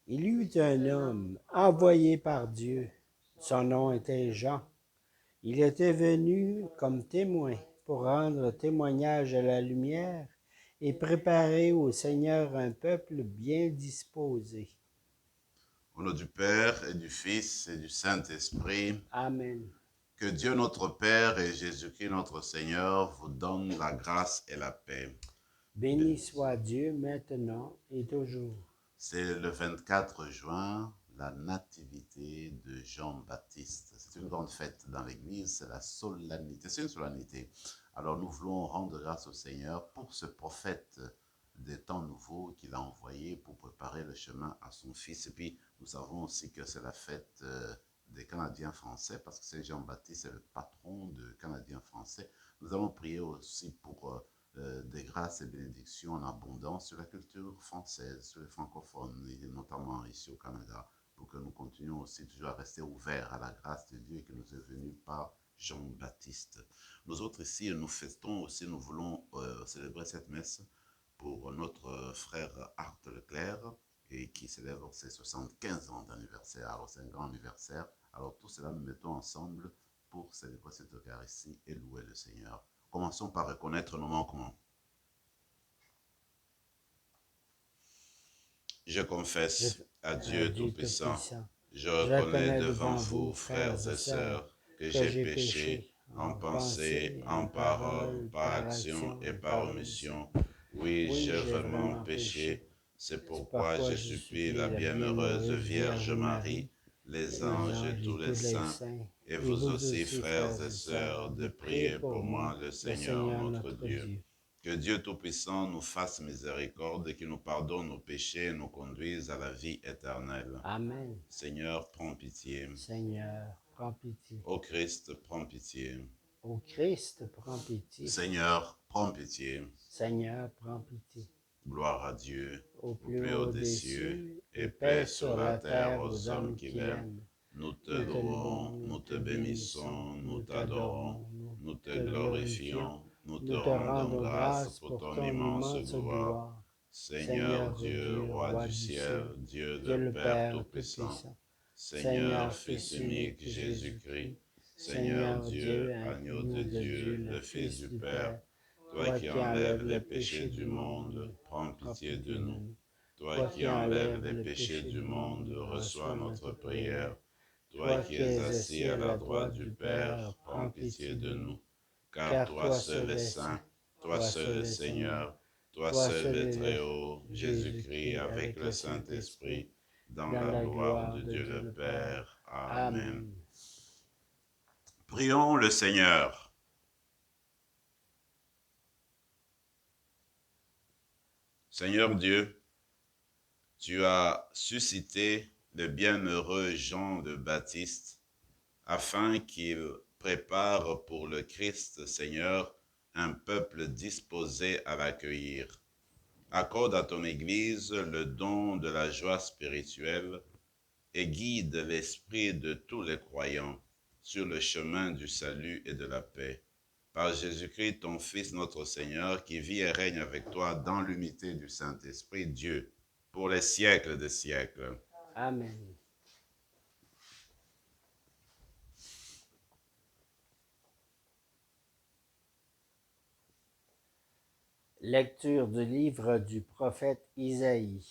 Il y eut un homme envoyé par Dieu. Son nom était Jean. Il était venu comme témoin pour rendre témoignage à la lumière et préparer au Seigneur un peuple bien disposé. Au nom du Père et du Fils et du Saint-Esprit, Amen. que Dieu notre Père et Jésus-Christ notre Seigneur vous donnent la grâce et la paix. Béni soit Dieu maintenant et toujours. C'est le 24 juin, la nativité de Jean-Baptiste. C'est une grande fête dans l'Église, c'est la solennité, c'est une solennité. Alors nous voulons rendre grâce au Seigneur pour ce prophète des temps nouveaux qu'il a envoyé pour préparer le chemin à son fils. Et puis nous savons aussi que c'est la fête des Canadiens français, parce que c'est Jean-Baptiste, est le patron de Canadiens français. Nous allons prier aussi pour des grâces et bénédictions en abondance sur la culture française, sur les francophones, et notamment ici au Canada, pour que nous continuions aussi toujours à rester ouverts à la grâce de Dieu qui nous est venue par Jean-Baptiste. Nous autres ici, nous fêtons aussi, nous voulons célébrer cette messe pour notre frère Art Leclerc, et qui célèbre ses 75 ans d'anniversaire. Alors c'est un grand anniversaire. Alors tout cela, nous mettons ensemble pour célébrer cette Eucharistie et louer le Seigneur. Commençons par reconnaître nos manquements. Je confesse à Dieu Tout-Puissant, je reconnais devant vous, frères et sœurs, que j'ai péché en pensée, en parole, par action et par omission. Oui, j'ai vraiment péché. C'est pourquoi je supplie la bienheureuse Vierge Marie, les anges et tous les saints, et vous aussi, frères et sœurs, de prier pour moi, le Seigneur notre Dieu. Que Dieu Tout-Puissant nous fasse miséricorde et qu'il nous pardonne nos péchés et nous conduise à la vie éternelle. Amen. Seigneur, prends pitié. Seigneur, prends pitié. Ô Christ, prends pitié. Ô Christ, prends pitié. Seigneur, prends pitié. Seigneur, prends pitié. Gloire à Dieu, au plus haut des cieux, et paix sur la terre aux hommes qui l'aiment. Nous te louons, nous te bénissons, nous t'adorons, nous te glorifions, nous te rendons grâce pour ton immense gloire. Seigneur Dieu, roi du ciel, Dieu le Père Tout-Puissant, Seigneur Fils unique Jésus-Christ, Seigneur Dieu, agneau de Dieu, le Fils du Père, toi qui enlèves les péchés du monde, prends pitié de nous. Toi qui enlèves les péchés du monde, reçois notre prière. Toi qui es assis à la droite du Père, prends pitié de nous. Car toi seul est saint, toi seul est Seigneur, toi seul est très haut, Jésus-Christ avec le Saint-Esprit, dans la gloire de Dieu le Père. Amen. Prions le Seigneur. Seigneur Dieu, tu as suscité le bienheureux Jean de Baptiste afin qu'il prépare pour le Christ Seigneur un peuple disposé à l'accueillir. Accorde à ton Église le don de la joie spirituelle et guide l'esprit de tous les croyants sur le chemin du salut et de la paix. Par Jésus-Christ, ton Fils, notre Seigneur, qui vit et règne avec toi dans l'unité du Saint-Esprit, Dieu, pour les siècles des siècles. Amen. Lecture du livre du prophète Isaïe.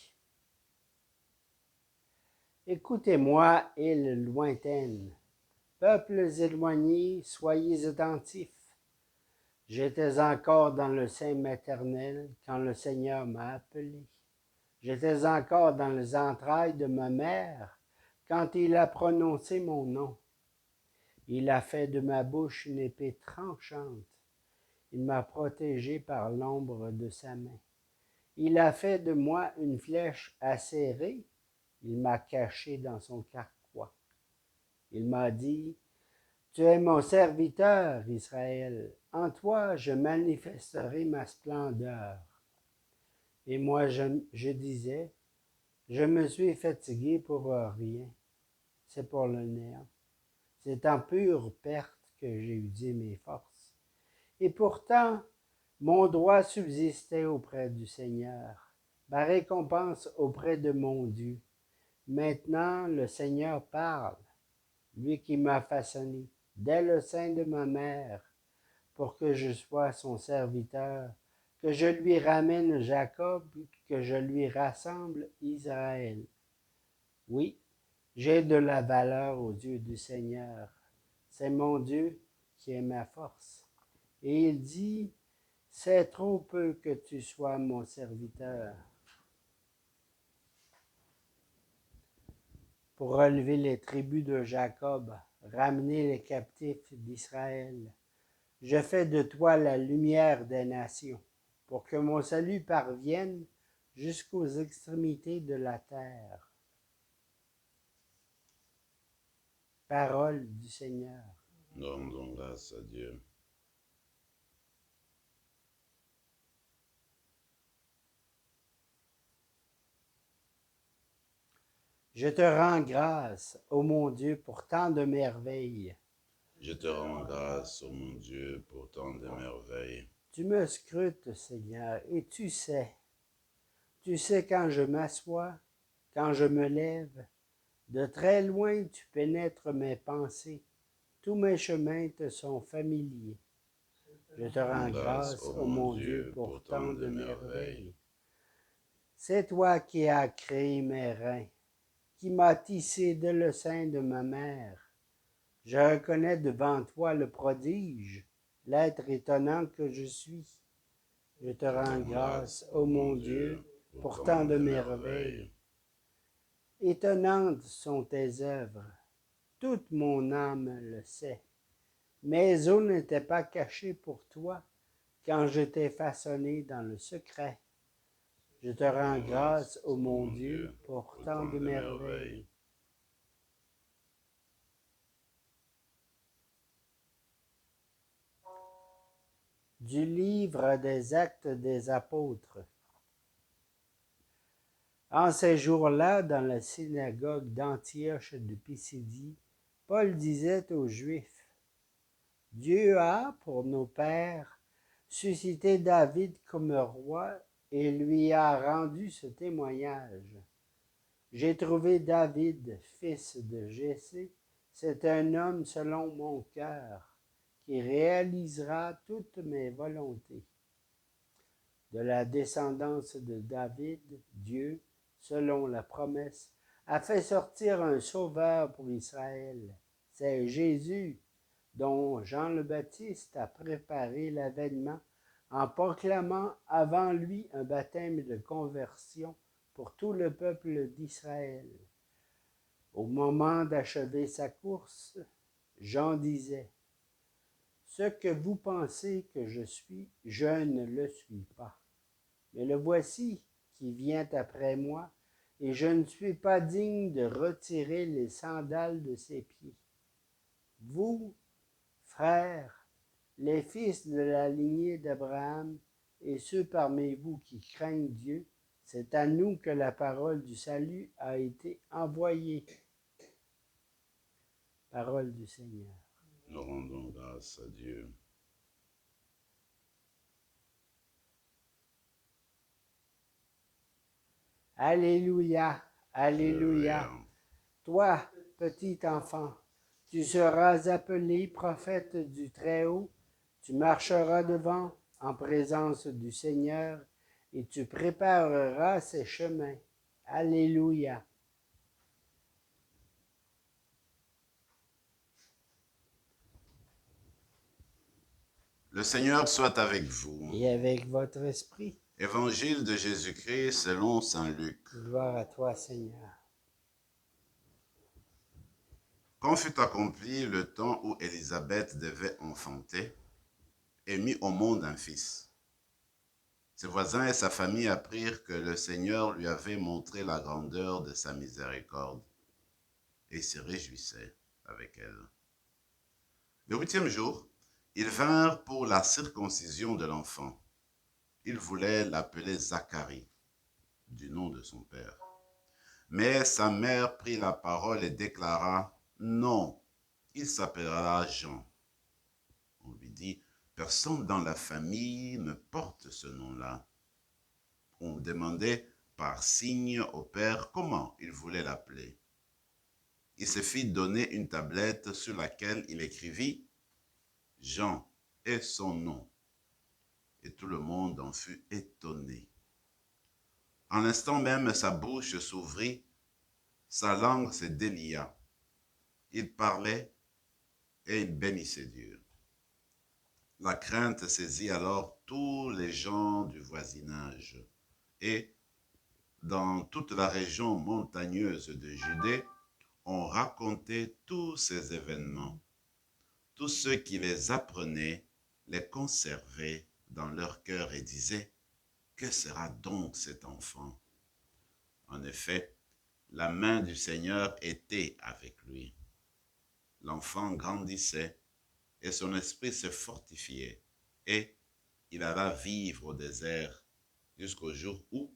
Écoutez-moi, îles lointaines, peuples éloignés, soyez attentifs. J'étais encore dans le sein maternel quand le Seigneur m'a appelé. J'étais encore dans les entrailles de ma mère quand il a prononcé mon nom. Il a fait de ma bouche une épée tranchante. Il m'a protégé par l'ombre de sa main. Il a fait de moi une flèche acérée. Il m'a caché dans son carquois. Il m'a dit, tu es mon serviteur, Israël. En toi, je manifesterai ma splendeur. Et moi, je disais, je me suis fatigué pour rien. C'est pour le néant. C'est en pure perte que j'ai usé mes forces. Et pourtant, mon droit subsistait auprès du Seigneur, ma récompense auprès de mon Dieu. Maintenant, le Seigneur parle, lui qui m'a façonné dès le sein de ma mère, pour que je sois son serviteur, que je lui ramène Jacob, que je lui rassemble Israël. Oui, j'ai de la valeur aux yeux du Seigneur. C'est mon Dieu qui est ma force. Et il dit, c'est trop peu que tu sois mon serviteur. Pour relever les tribus de Jacob, ramener les captifs d'Israël. Je fais de toi la lumière des nations, pour que mon salut parvienne jusqu'aux extrémités de la terre. Parole du Seigneur. Rendons grâce à Dieu. Je te rends grâce, ô mon Dieu, pour tant de merveilles. Je te rends grâce, ô mon Dieu, pour tant de merveilles. Tu me scrutes, Seigneur, et tu sais. Tu sais quand je m'assois, quand je me lève. De très loin, tu pénètres mes pensées. Tous mes chemins te sont familiers. Je te rends grâce, ô mon Dieu, pour tant de merveilles. C'est toi qui as créé mes reins, qui m'as tissé dès le sein de ma mère. Je reconnais devant toi le prodige, l'être étonnant que je suis. Je te rends grâce, ô mon Dieu, pour tant de merveilles. Étonnantes sont tes œuvres, toute mon âme le sait. Mes os n'étaient pas cachés pour toi quand je t'ai façonné dans le secret. Je te rends grâce, ô mon Dieu, pour tant de merveilles. Du livre des Actes des Apôtres. En ces jours-là, dans la synagogue d'Antioche de Pisidie, Paul disait aux Juifs, « Dieu a, pour nos pères, suscité David comme roi et lui a rendu ce témoignage. J'ai trouvé David, fils de Jessé, c'est un homme selon mon cœur, qui réalisera toutes mes volontés. De la descendance de David, Dieu, selon la promesse, a fait sortir un sauveur pour Israël. C'est Jésus, dont Jean le Baptiste a préparé l'avènement en proclamant avant lui un baptême de conversion pour tout le peuple d'Israël. Au moment d'achever sa course, Jean disait, « Ce que vous pensez que je suis, je ne le suis pas. Mais le voici qui vient après moi, et je ne suis pas digne de retirer les sandales de ses pieds. Vous, frères, les fils de la lignée d'Abraham, et ceux parmi vous qui craignent Dieu, c'est à nous que la parole du salut a été envoyée. » Parole du Seigneur. Nous rendons grâce à Dieu. Alléluia, alléluia. Toi, petit enfant, tu seras appelé prophète du Très-Haut, tu marcheras devant en présence du Seigneur et tu prépareras ses chemins. Alléluia. Le Seigneur soit avec vous. Et avec votre esprit. Évangile de Jésus-Christ selon saint Luc. Gloire à toi, Seigneur. Quand fut accompli le temps où Élisabeth devait enfanter et mit au monde un fils, ses voisins et sa famille apprirent que le Seigneur lui avait montré la grandeur de sa miséricorde et se réjouissaient avec elle. Le 8e jour, ils vinrent pour la circoncision de l'enfant. Ils voulaient l'appeler Zacharie, du nom de son père. Mais sa mère prit la parole et déclara, « Non, il s'appellera Jean. » On lui dit, « Personne dans la famille ne porte ce nom-là. » On demandait, par signe au Père comment il voulait l'appeler. Il se fit donner une tablette sur laquelle il écrivit Jean et son nom. Et tout le monde en fut étonné. En l'instant même, sa bouche s'ouvrit, sa langue se délia. Il parlait et il bénissait Dieu. La crainte saisit alors tous les gens du voisinage. Et dans toute la région montagneuse de Judée, on racontait tous ces événements. Tous ceux qui les apprenaient les conservaient dans leur cœur et disaient, que sera donc cet enfant? En effet, la main du Seigneur était avec lui. L'enfant grandissait et son esprit se fortifiait et il alla vivre au désert jusqu'au jour où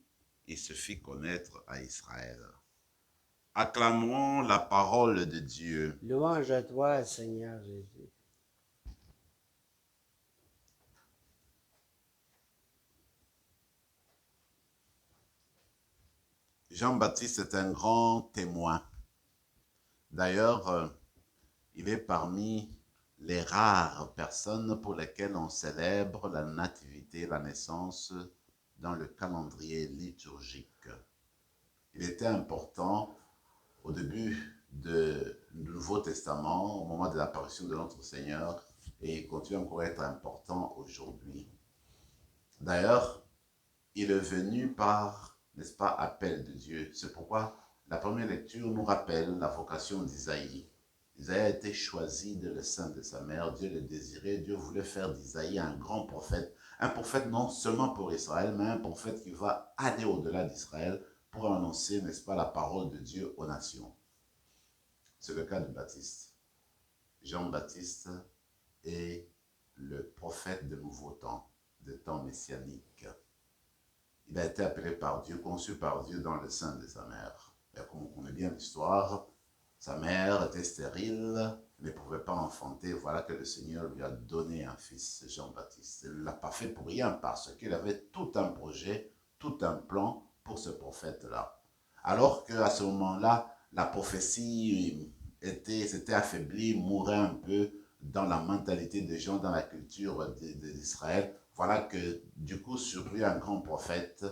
il se fit connaître à Israël. Acclamons la parole de Dieu. Louange à toi, Seigneur Jésus. Jean-Baptiste est un grand témoin. D'ailleurs, il est parmi les rares personnes pour lesquelles on célèbre la nativité, la naissance dans le calendrier liturgique. Il était important au début du Nouveau Testament, au moment de l'apparition de notre Seigneur, et il continue encore à être important aujourd'hui. D'ailleurs, il est venu par, n'est-ce pas, appel de Dieu. C'est pourquoi la première lecture nous rappelle la vocation d'Isaïe. Isaïe a été choisi de le sein de sa mère, Dieu le désirait, Dieu voulait faire d'Isaïe un grand prophète. Un prophète non seulement pour Israël, mais un prophète qui va aller au-delà d'Israël pour annoncer, n'est-ce pas, la parole de Dieu aux nations. C'est le cas de Baptiste. Jean-Baptiste est le prophète de nouveau temps, de temps messianique. Il a été appelé par Dieu, conçu par Dieu dans le sein de sa mère. Et comme on connaît bien l'histoire, sa mère était stérile, ne pouvait pas enfanter. Voilà que le Seigneur lui a donné un fils, Jean-Baptiste. Il ne l'a pas fait pour rien parce qu'il avait tout un projet, tout un plan pour ce prophète-là. Alors qu'à ce moment-là, la prophétie s'était affaiblie, mourait un peu dans la mentalité des gens, dans la culture d'Israël. Voilà que du coup surgit un grand prophète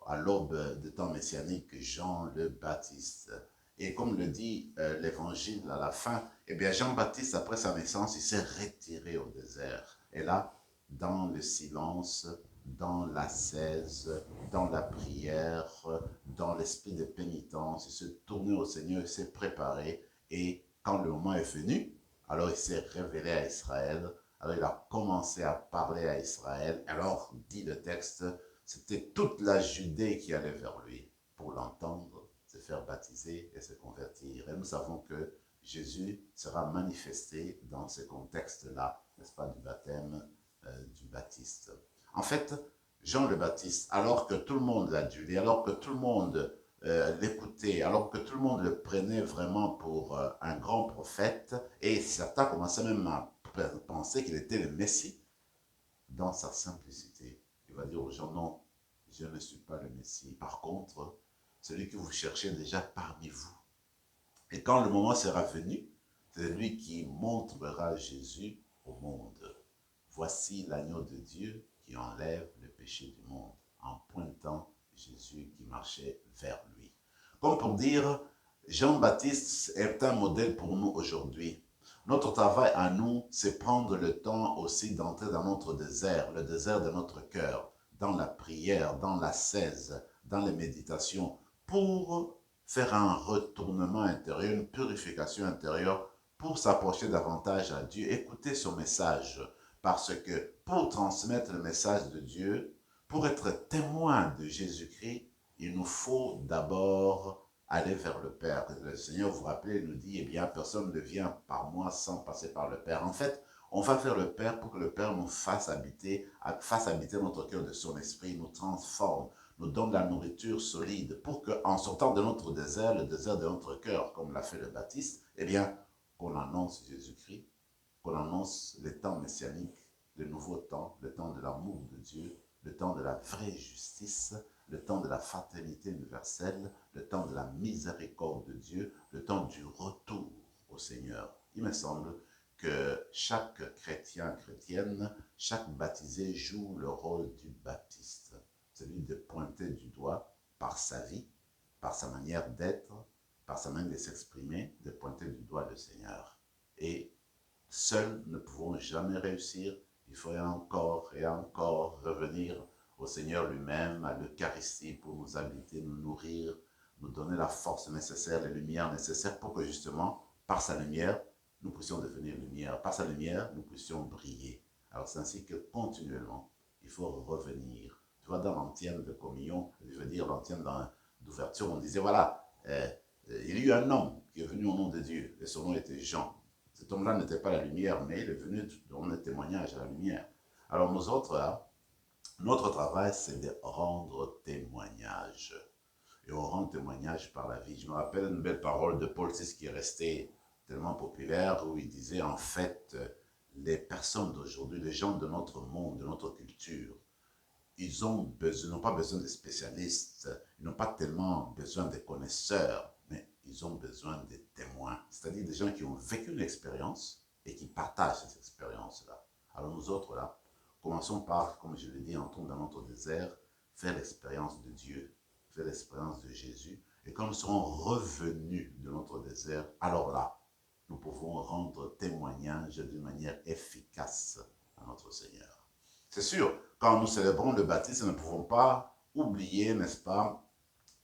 à l'aube du temps messianique, Jean le Baptiste. Et comme le dit l'évangile à la fin, eh bien Jean-Baptiste, après sa naissance, il s'est retiré au désert. Et là, dans le silence, dans l'ascèse, dans la prière, dans l'esprit de pénitence, il s'est tourné au Seigneur, il s'est préparé. Et quand le moment est venu, alors il s'est révélé à Israël. Alors il a commencé à parler à Israël. Alors, dit le texte, c'était toute la Judée qui allait vers lui pour l'entendre, se faire baptiser et se convertir. Et nous savons que Jésus sera manifesté dans ce contexte-là, n'est-ce pas, du baptême du Baptiste. En fait, Jean le Baptiste, alors que tout le monde l'adulait, alors que tout le monde l'écoutait, alors que tout le monde le prenait vraiment pour un grand prophète, et certains commençaient même à penser qu'il était le Messie, dans sa simplicité. Il va dire aux gens, non, je ne suis pas le Messie. Par contre, celui que vous cherchez déjà parmi vous. Et quand le moment sera venu, c'est lui qui montrera Jésus au monde. Voici l'agneau de Dieu qui enlève le péché du monde, en pointant Jésus qui marchait vers lui. Comme pour dire, Jean-Baptiste est un modèle pour nous aujourd'hui. Notre travail à nous, c'est prendre le temps aussi d'entrer dans notre désert, le désert de notre cœur, dans la prière, dans l'ascèse, dans les méditations, pour faire un retournement intérieur, une purification intérieure, pour s'approcher davantage à Dieu, écouter son message. Parce que pour transmettre le message de Dieu, pour être témoin de Jésus-Christ, il nous faut d'abord aller vers le Père. Le Seigneur, vous rappelez, nous dit, eh bien, personne ne vient par moi sans passer par le Père. En fait, on va vers le Père pour que le Père nous fasse habiter notre cœur de son esprit, nous transforme, nous donne la nourriture solide pour qu'en sortant de notre désert, le désert de notre cœur, comme l'a fait le Baptiste, eh bien, qu'on annonce Jésus-Christ, qu'on annonce les temps messianiques, le nouveau temps, le temps de l'amour de Dieu, le temps de la vraie justice, le temps de la fraternité universelle, le temps de la miséricorde de Dieu, le temps du retour au Seigneur. Il me semble que chaque chrétien, chrétienne, chaque baptisé joue le rôle du baptiste, celui de pointer du doigt par sa vie, par sa manière d'être, par sa manière de s'exprimer, de pointer du doigt le Seigneur. Et seuls ne pouvons jamais réussir. Il faut encore et encore revenir au Seigneur lui-même, à l'Eucharistie pour nous habiter, nous nourrir, nous donner la force nécessaire, les lumières nécessaires pour que justement, par sa lumière, nous puissions devenir lumière. Par sa lumière, nous puissions briller. Alors c'est ainsi que continuellement, il faut revenir. Tu vois, dans l'antienne de communion, je veux dire l'antienne d'ouverture, on disait, voilà, il y a eu un homme qui est venu au nom de Dieu, et son nom était Jean. Cet homme-là n'était pas la lumière, mais il est venu donner témoignage à la lumière. Alors nous autres, là, notre travail, c'est de rendre témoignage. Et on rend témoignage par la vie. Je me rappelle une belle parole de Paul VI qui est restée tellement populaire, où il disait, en fait, les personnes d'aujourd'hui, les gens de notre monde, de notre culture, ils n'ont pas besoin de spécialistes, ils n'ont pas tellement besoin de connaisseurs, mais ils ont besoin de témoins, c'est-à-dire des gens qui ont vécu une expérience et qui partagent cette expérience-là. Alors nous autres, là, commençons par, comme je l'ai dit, entrons dans notre désert, faire l'expérience de Dieu, faire l'expérience de Jésus, et quand nous serons revenus de notre désert, alors là, nous pouvons rendre témoignage d'une manière efficace à notre Seigneur. C'est sûr, quand nous célébrons le baptême, nous ne pouvons pas oublier, n'est-ce pas,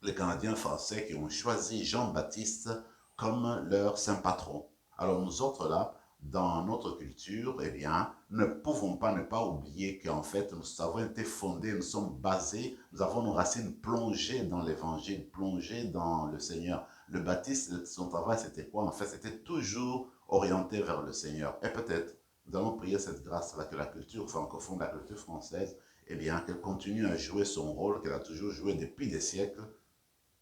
les Canadiens français qui ont choisi Jean-Baptiste comme leur saint patron. Alors nous autres là, dans notre culture, eh bien, ne pouvons pas ne pas oublier qu'en fait, nous avons été fondés, nous sommes basés, nous avons nos racines plongées dans l'évangile, plongées dans le Seigneur. Le baptiste, son travail, c'était quoi? En fait, c'était toujours orienté vers le Seigneur. Et peut-être, nous allons prier cette grâce-là que la culture francophone, la culture française, eh bien, qu'elle continue à jouer son rôle qu'elle a toujours joué depuis des siècles,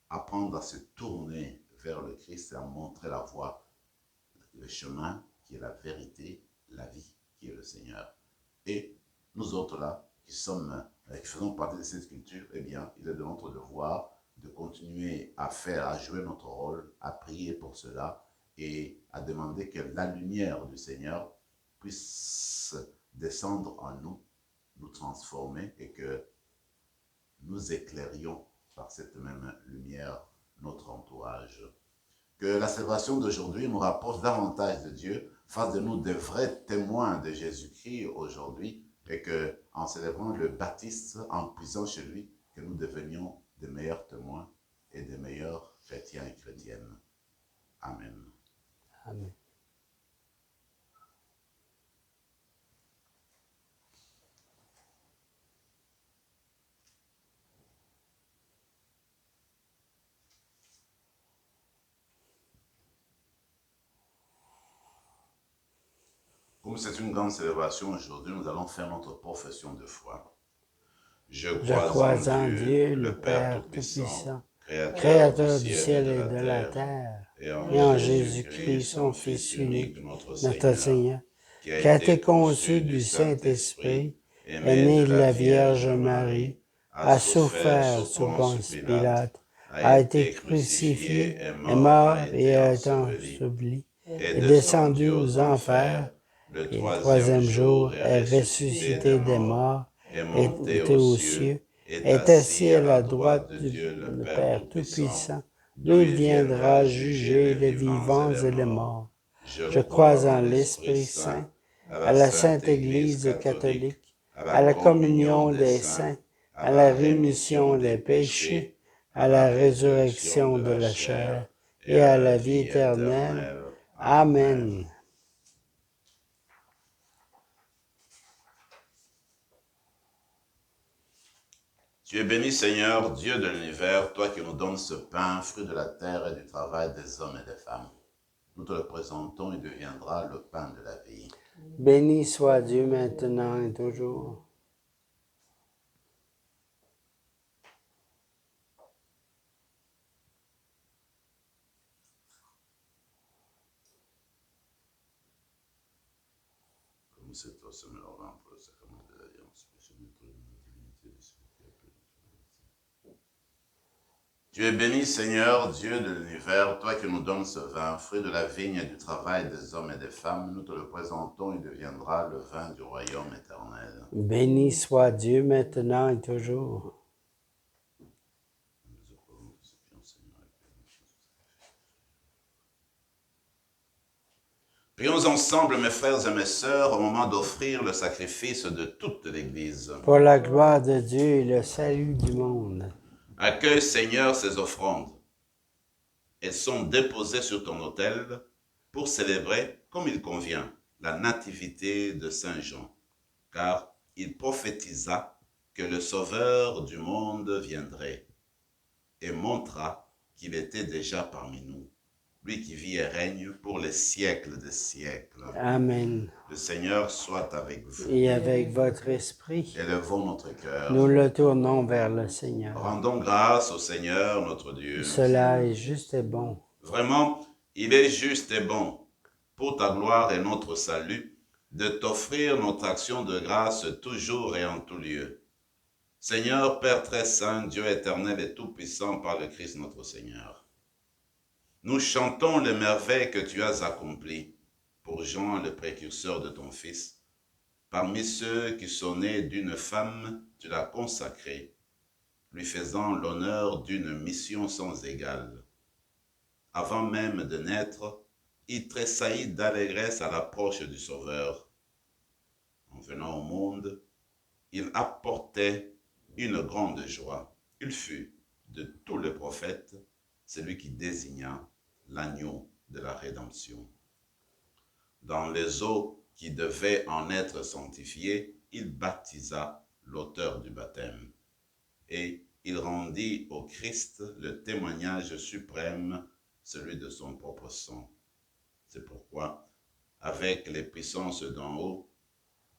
apprendre à se tourner vers le Christ et à montrer la voie, le chemin qui est la vérité, la vie qui est le Seigneur. Et nous autres là, qui faisons partie de cette culture, eh bien, il est de notre devoir de continuer à jouer notre rôle, à prier pour cela et à demander que la lumière du Seigneur puisse descendre en nous, nous transformer et que nous éclairions par cette même lumière notre entourage. Que la célébration d'aujourd'hui nous rapproche davantage de Dieu, fasse de nous de vrais témoins de Jésus-Christ aujourd'hui, et que, en célébrant le baptême, en puisant chez lui, que nous devenions de meilleurs témoins et de meilleurs chrétiens et chrétiennes. Amen. Amen. Comme c'est une grande célébration aujourd'hui, nous allons faire notre profession de foi. Je crois en Dieu, le Père Tout-Puissant, Créateur du ciel et de la terre, et en Jésus-Christ, son Fils unique, notre Seigneur, qui a été conçu du Saint-Esprit, est né de la Vierge Marie, a souffert sous Ponce Pilate, a été crucifié, est mort et a été enseveli, est descendu aux enfers, et le troisième jour est ressuscité des morts, est monté aux cieux, est assis à la droite du Père Tout-Puissant, d'où il viendra juger les vivants et les morts. Je crois en l'Esprit Saint, à la Sainte Église catholique, à la communion des saints, à la rémission des péchés, à la résurrection de la chair et à la vie éternelle. Amen. Tu es béni, Seigneur, Dieu de l'univers, toi qui nous donnes ce pain, fruit de la terre et du travail des hommes et des femmes. Nous te le présentons, il deviendra le pain de la vie. Béni soit Dieu maintenant et toujours. Comme c'est toi, Seigneur, pour le sacrement de l'alliance, je nous prie, Tu es béni, Seigneur, Dieu de l'univers, toi qui nous donnes ce vin, fruit de la vigne et du travail des hommes et des femmes. Nous te le présentons, il deviendra le vin du royaume éternel. Béni soit Dieu maintenant et toujours. Prions ensemble, mes frères et mes sœurs, au moment d'offrir le sacrifice de toute l'Église. Pour la gloire de Dieu et le salut du monde. Accueille, Seigneur, ces offrandes. Elles sont déposées sur ton autel pour célébrer, comme il convient, la nativité de Saint Jean, car il prophétisa que le Sauveur du monde viendrait et montra qu'il était déjà parmi nous, lui qui vit et règne pour les siècles des siècles. Amen. Le Seigneur soit avec vous. Et avec votre esprit, Élevons notre cœur. nous le tournons vers le Seigneur. Rendons grâce au Seigneur notre Dieu. Cela est juste et bon. Vraiment, il est juste et bon, pour ta gloire et notre salut, de t'offrir notre action de grâce toujours et en tout lieu. Seigneur, Père très saint, Dieu éternel et tout-puissant par le Christ notre Seigneur. Nous chantons les merveilles que tu as accomplies pour Jean, le précurseur de ton Fils. Parmi ceux qui sont nés d'une femme, tu l'as consacré, lui faisant l'honneur d'une mission sans égale. Avant même de naître, il tressaillit d'allégresse à l'approche du Sauveur. En venant au monde, il apportait une grande joie. Il fut, de tous les prophètes, celui qui désigna l'agneau de la rédemption. Dans les eaux qui devaient en être sanctifiées, il baptisa l'auteur du baptême. Et il rendit au Christ le témoignage suprême, celui de son propre sang. C'est pourquoi, avec les puissances d'en haut,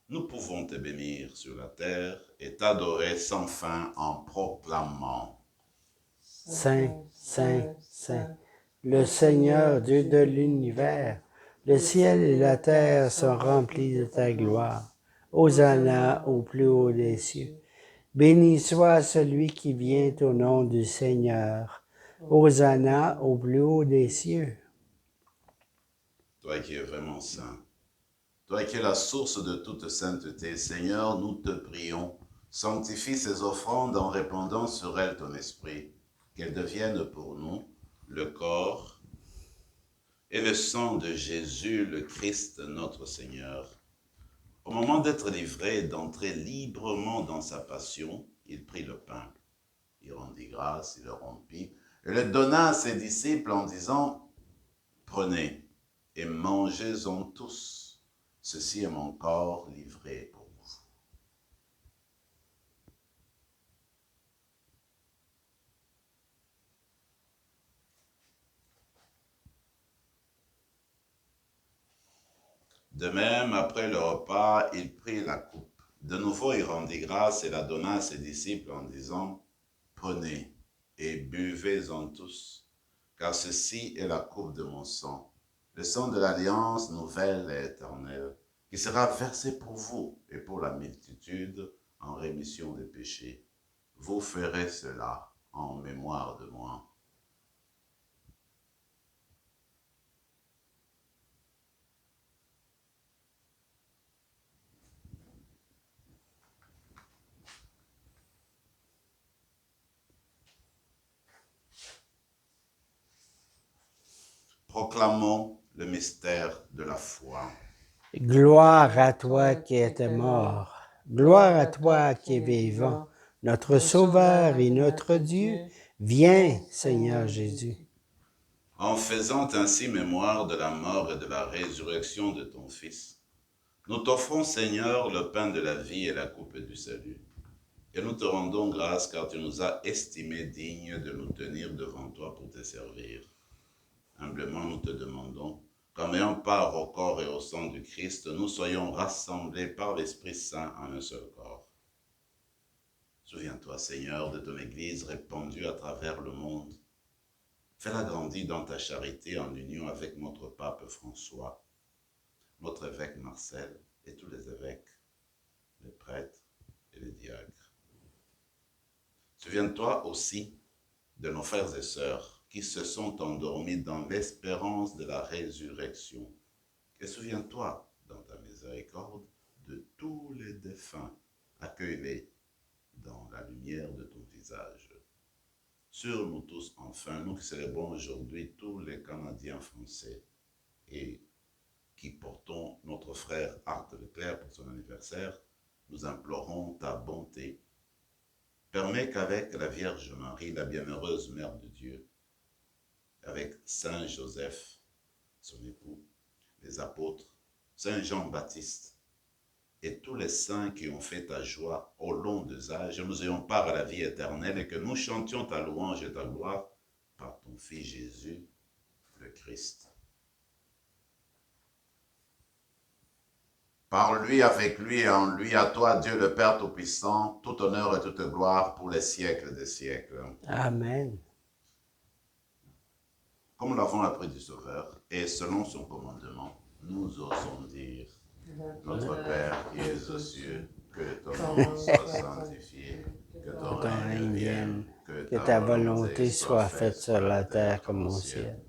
nous pouvons te bénir sur la terre et t'adorer sans fin en proclamant. Saint, Saint, Saint, le Seigneur Dieu de l'univers, le ciel et la terre sont remplis de ta gloire. Hosanna au plus haut des cieux. Béni soit celui qui vient au nom du Seigneur. Hosanna au plus haut des cieux. Toi qui es vraiment saint, toi qui es la source de toute sainteté, Seigneur, nous te prions, sanctifie ces offrandes en répandant sur elles ton esprit, qu'elles deviennent pour nous le corps et le sang de Jésus, le Christ, notre Seigneur. Au moment d'être livré et d'entrer librement dans sa passion, il prit le pain. Il rendit grâce, il le rompit et le donna à ses disciples en disant, « Prenez et mangez-en tous. Ceci est mon corps livré pour vous. » De même, après le repas, il prit la coupe. De nouveau, il rendit grâce et la donna à ses disciples en disant, « Prenez et buvez-en tous, car ceci est la coupe de mon sang, le sang de l'alliance nouvelle et éternelle, qui sera versé pour vous et pour la multitude en rémission des péchés. Vous ferez cela en mémoire de moi. » Proclamons le mystère de la foi. Gloire à toi qui étais mort. Gloire à toi qui es vivant. Notre Sauveur et notre Dieu, viens, Seigneur Jésus. En faisant ainsi mémoire de la mort et de la résurrection de ton Fils, nous t'offrons, Seigneur, le pain de la vie et la coupe du salut. Et nous te rendons grâce car tu nous as estimés dignes de nous tenir devant toi pour te servir. Humblement, nous te demandons qu'en ayant part au corps et au sang du Christ, nous soyons rassemblés par l'Esprit Saint en un seul corps. Souviens-toi, Seigneur, de ton Église répandue à travers le monde. Fais-la grandir dans ta charité en union avec notre pape François, notre évêque Marcel et tous les évêques, les prêtres et les diacres. Souviens-toi aussi de nos frères et sœurs qui se sont endormis dans l'espérance de la résurrection. Et souviens-toi, dans ta miséricorde, de tous les défunts. Accueille-les dans la lumière de ton visage. Sur nous tous, enfin, nous qui célébrons aujourd'hui tous les Canadiens français et qui portons notre frère Art Leclerc pour son anniversaire, nous implorons ta bonté. Permets qu'avec la Vierge Marie, la bienheureuse Mère de Dieu, avec Saint Joseph, son époux, les apôtres, Saint Jean-Baptiste et tous les saints qui ont fait ta joie au long des âges, nous ayons part à la vie éternelle et que nous chantions ta louange et ta gloire par ton Fils Jésus, le Christ. Par lui, avec lui et en lui, à toi, Dieu le Père Tout-Puissant, tout honneur et toute gloire pour les siècles des siècles. Amen. Comme nous l'avons appris du Sauveur, et selon son commandement, nous osons dire, notre Père qui es aux cieux, que ton nom soit sanctifié, que ton règne vienne, que ta volonté soit faite sur la terre comme au ciel.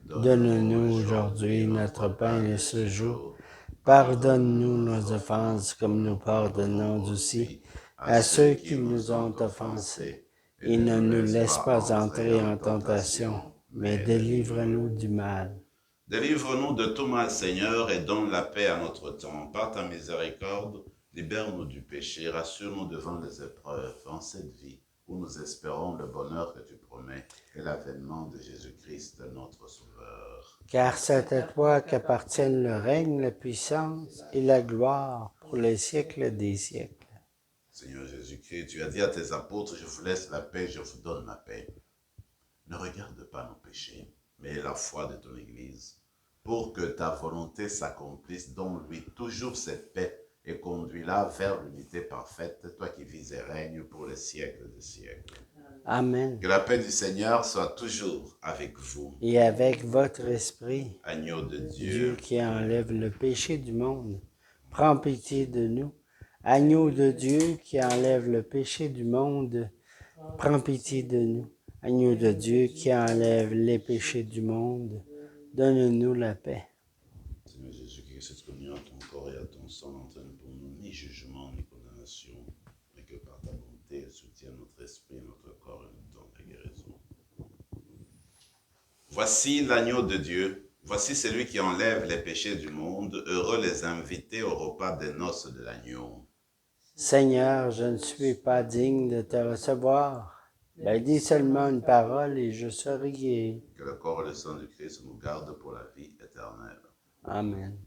Donne-nous aujourd'hui notre pain de ce jour. Pardonne-nous nos offenses comme nous pardonnons aussi à ceux qui nous ont offensés. Et ne nous laisse pas entrer en tentation, mais délivre-nous du mal. Délivre-nous de tout mal, Seigneur, et donne la paix à notre temps. Par ta miséricorde, libère-nous du péché, rassure-nous devant les épreuves en cette vie où nous espérons le bonheur que tu promets et l'avènement de Jésus-Christ, notre Sauveur. Car c'est à toi qu'appartiennent le règne, la puissance et la gloire pour les siècles des siècles. Seigneur Jésus-Christ, tu as dit à tes apôtres, je vous laisse la paix, je vous donne la paix. Ne regarde pas nos péchés, mais la foi de ton Église, pour que ta volonté s'accomplisse, donne-lui toujours cette paix et conduis-la vers l'unité parfaite, toi qui vis et règnes pour les siècles des siècles. Amen. Que la paix du Seigneur soit toujours avec vous. Et avec votre esprit, Agneau de Dieu Dieu, qui enlève le péché du monde, prends pitié de nous. Agneau de Dieu qui enlève le péché du monde, prends pitié de nous. Agneau de Dieu qui enlève les péchés du monde, donne-nous la paix. Seigneur Jésus-Christ, cette communion à ton corps et à ton sang n'entraîne pour nous ni jugement ni condamnation, mais que par ta bonté, elle soutienne notre esprit, notre corps et nous donne la guérison. Voici l'agneau de Dieu, voici celui qui enlève les péchés du monde, heureux les invités au repas des noces de l'agneau. Seigneur, je ne suis pas digne de te recevoir. Ben, dis seulement une parole et je serai guéri. Que le corps et le sang du Christ nous gardent pour la vie éternelle. Amen.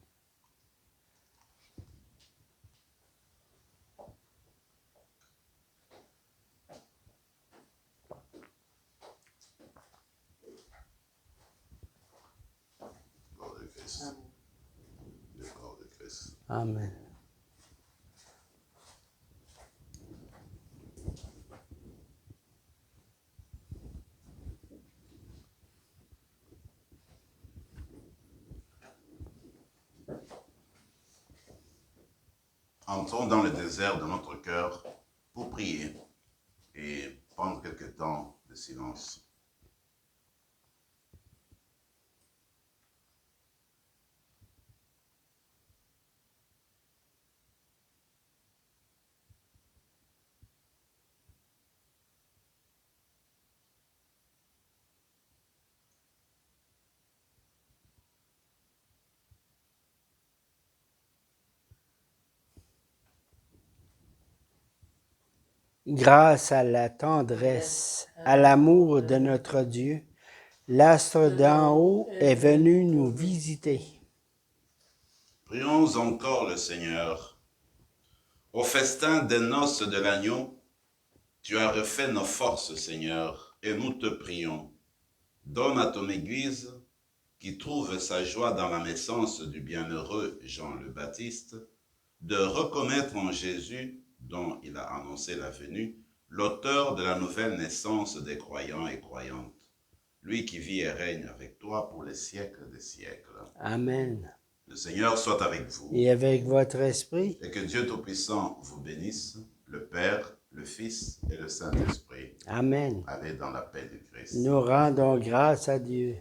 Corps de Christ. Le corps de Christ. Amen. Entrons dans le désert de notre cœur pour prier et prendre quelque temps de silence. Grâce à la tendresse, à l'amour de notre Dieu, l'astre d'en haut est venu nous visiter. Prions encore le Seigneur. Au festin des noces de l'agneau, tu as refait nos forces, Seigneur, et nous te prions. Donne à ton Église, qui trouve sa joie dans la naissance du bienheureux Jean le Baptiste, de reconnaître en Jésus, dont il a annoncé la venue, l'auteur de la nouvelle naissance des croyants et croyantes, lui qui vit et règne avec toi pour les siècles des siècles. Amen. Le Seigneur soit avec vous. Et avec votre esprit, Et que Dieu Tout-Puissant vous bénisse, le Père, le Fils et le Saint-Esprit. Amen. Allez dans la paix du Christ. Nous rendons grâce à Dieu.